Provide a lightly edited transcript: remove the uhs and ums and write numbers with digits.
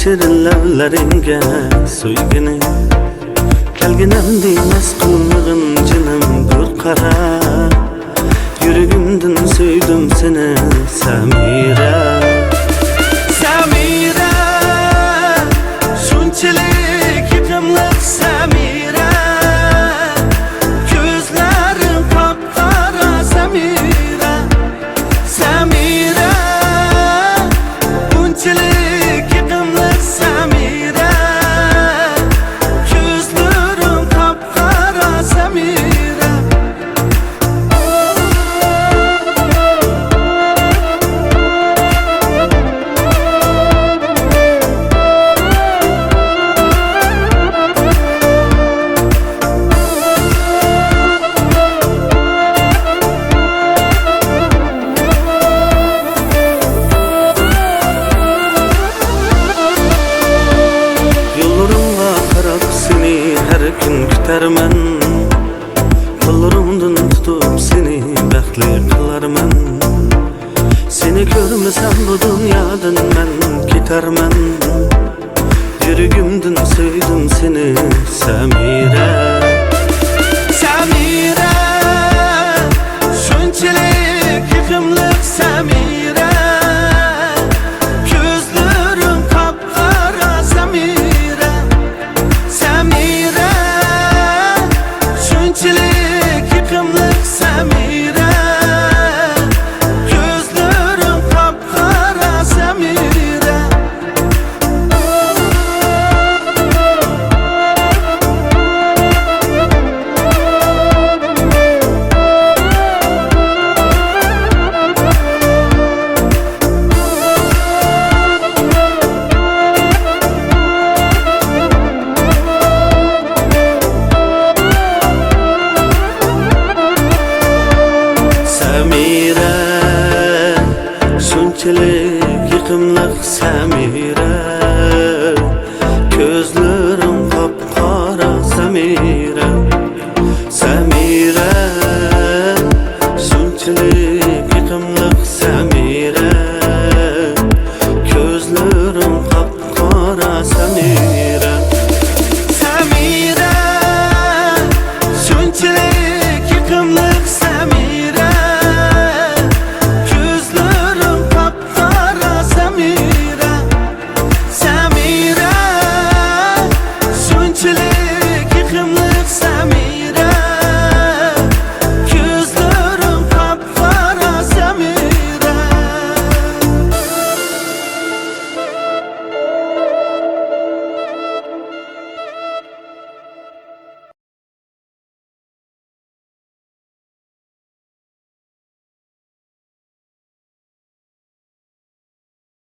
shirin lavlaringga so'ygini kelginam deymas qullig'im jinim bir qara yuragimdan so'ydim seni Samira Samira shunchalik yiqimliq Samira ko'zlaring qop-qora Samira Samira bunchalik yiqimliq Samira ko'zlaring qop-qora Samira Kütermen kollarımdan tutup seni baxtli kılarman seni görmesem bu dünyadan ben ketermen yürügümden söyledim seni Samira Samira şunçalik yıkımlık Samira gözlerim kapkara Samira Samira şunçalik yıkımlık Samira gözlerim kapkara Samira Samira şunçalik yiqimliq Samira